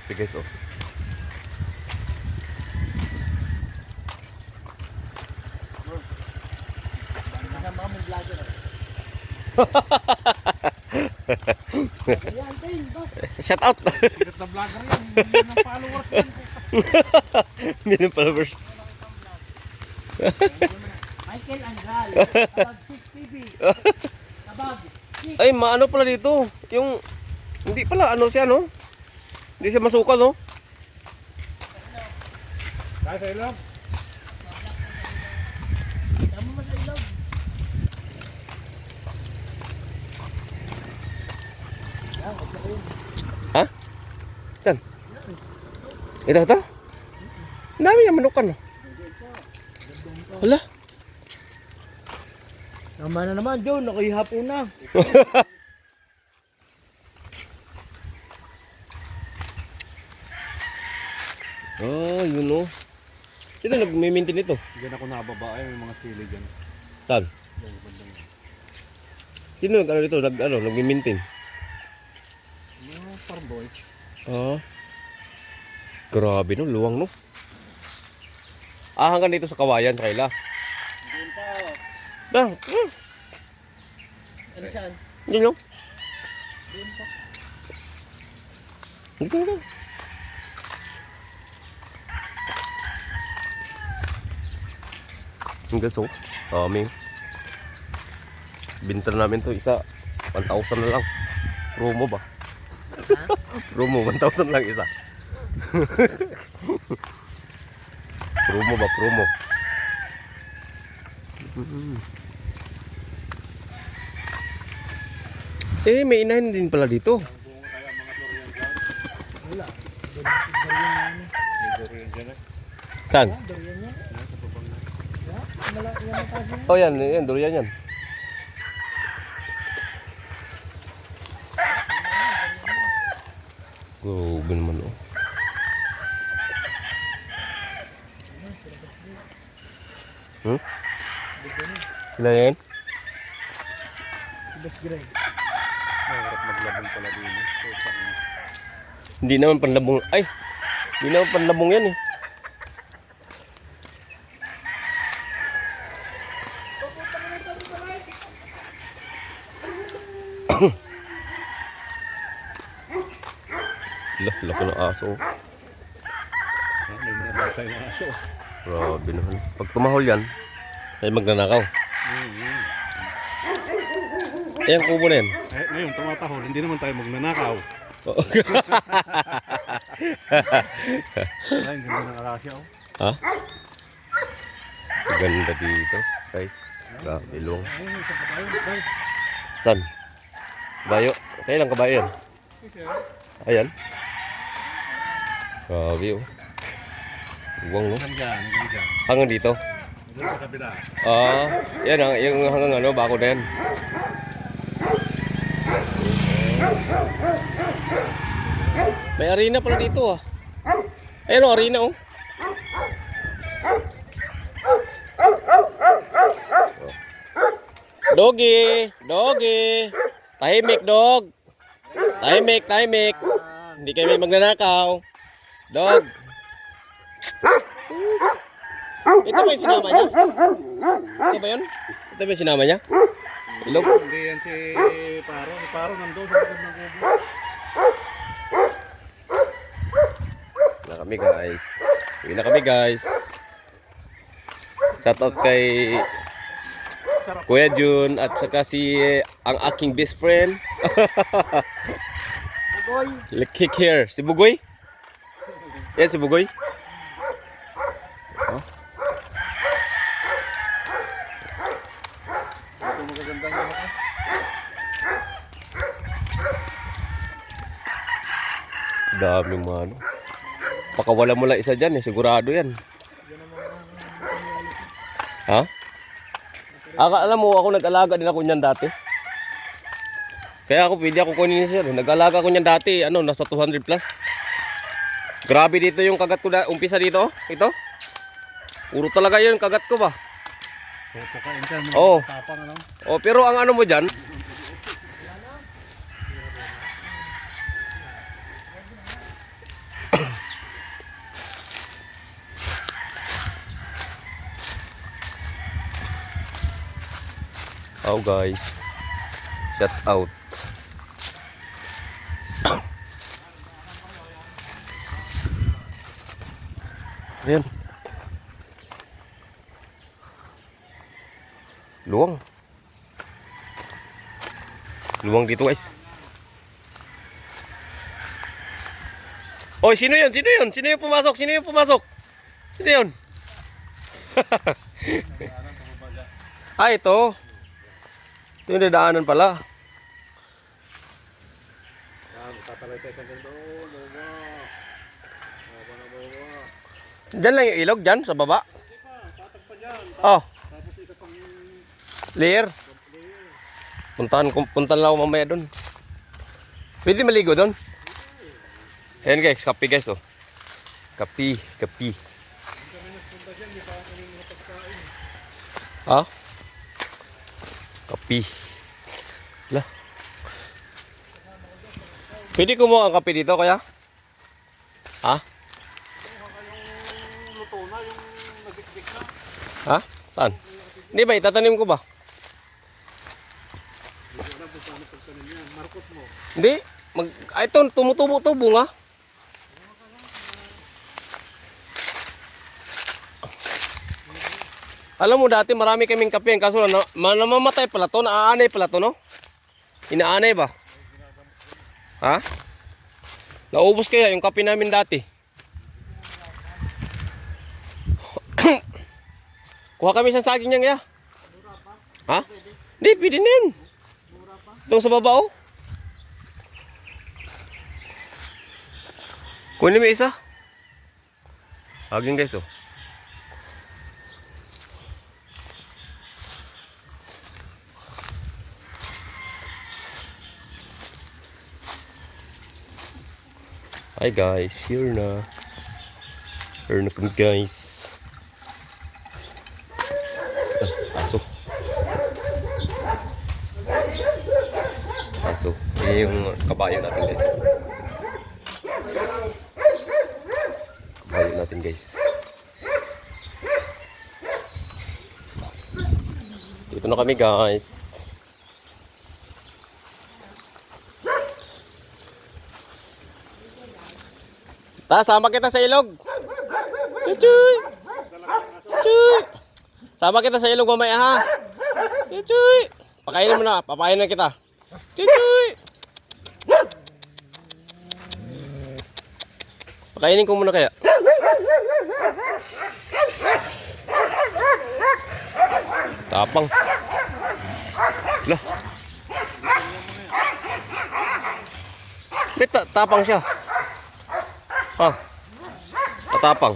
Ito guys, oh. Shout out. Sikat na vlogger yan. Hindi ng followers yan. Hindi ng followers. Michael Angral, Tabag 6 TV. Tabag 6. Ay, maano pala dito. Yung, hindi pala, ano siya, no? Hindi siya masukal, no? Kaya sa ilog. Tama mo sa ilog. Ha? Saan? Ito? Ang dami yung manukan, no? Hala. Tama na naman, John. Nakihapon na. Oh, yun, no? Sino nag-maintain ito? Diyan ako nababae. May mga sili dyan. Saan? Sino nag-ano dito? Nag-maintain? Mga farm boy. Ah. Grabe, no? Luwang, no? Ah, hanggang dito sa kawayan, sa kaila. Doon pa. Bang, Ano saan? yun, no? Doon pa. Dito. Ang gaso. Aming. Binta namin to isa. 1,000 na lang. Promo ba? Promo, 1,000 lang isa. Promo ba? Promo. Eh, may inahin din pala dito. Saan? Oh, yan, durian yan. Grabe naman, oh. Sila yan? Mahirap maglabong pala din. Hindi naman panlabong. Ay! Hindi naman panlabong yan, eh. Laki ng aso. May mga tayo ng aso. Grabe naman. Pag tumahol yan, ay magnanakaw. Ayan, kubo na yan. Eh, ngayon, tumatahol. Hindi naman tayo magnanakaw. Ay, ang ganda ng alasya, oh. Ha? Ganda dito, guys. Grabe long. Saan? Kabayo. Kailan kabayo yan? Ayan. Grabe, oh. Buwang, no? Hanggang dyan. Hanggang dito. Doon sa kabila. Ah, yan yung hanggang ano, bako na yan. May arena pala dito, ah. Ayan, oh, arena, oh. Doggy! Doggy! Tahimik, dog! Tahimik! Hindi kayo may magnanakaw. Dog! Ito ba yung sinama niya? Ito ba yun? Ito ba yung sinama niya? Ilog? Hindi yan si Paro. Si Paro nandun sa likod ng kubo. Na kami, guys. Uwi na kami, guys. Shoutout kay Kuya Jun at saka si ang aking best friend. Bugoy. Kick here. Si Bugoy? Yan si Bugoy. Oh. Ito magagandang mga ka. Daming mga ano. Pakawala mo lang isa dyan, eh. Sigurado yan. Ha? Alam mo, ako nag-alaga din ako niyan dati. Kaya ako, pwede ako kunin siya. Nag-alaga ko niyan dati, ano, nasa 200 plus. Grabe dito yung kagat ko, umpisa dito, oh. Ito. Puro talaga yun, kagat ko ba? Pupukain ka, mga Oo. tapang, ano? Oh, pero ang ano mo dyan, Oh guys. Shout out. Ayan. Luwang. Luwang dito guys. Oy, sino yun? Sino yun? Sino yung pumasok? Sino yung pumasok? Sino yun? Ah, ito. Ito yung dadaanan pala. Tatalay tayo hanggang doon. Diyan lang yung ilog, dyan, sa baba. Patag pa dyan. Oh, Tapos ito pang layer. Puntahan lang ako mamaya doon. Pwede maligo doon. Ayan guys, kape guys, oh. Kape. Ha? Kape. Lah. Pwede kumuha ang kape dito, kaya? Ha? yung luto na, yung nagdikdik na. Ha? Saan? Hindi ba, itatanim ko ba? Hindi ko alam kung paano pagtanim yan. Markot mo. Hindi. Ito, tumutubo to, bunga. Alam mo dati marami kaming kape, kaso namamatay pala to, naaanay pala to, no? Inaanay ba? Ha? Naubos kaya yung kape namin dati. Kuha kami sa saging niyan, kaya. Ha? Hindi, pwede na yun. Itong sa baba, oh. Kunin mo isa. Saging guys, oh. Hi guys, here na. Here na kami guys. Aso. Aso. Yan yung kabayo natin guys. Kabayo natin guys. Dito na kami guys. Sama kita sa ilog. Chuchuy. Chuchuy. Sama kita sa ilog mamaya ha. Chuchuy. Pakainin mo na, papainin kita. Chuchuy. Pakainin ko muna kaya. Tapang. Lah. Tapang siya. Ah, tatapang.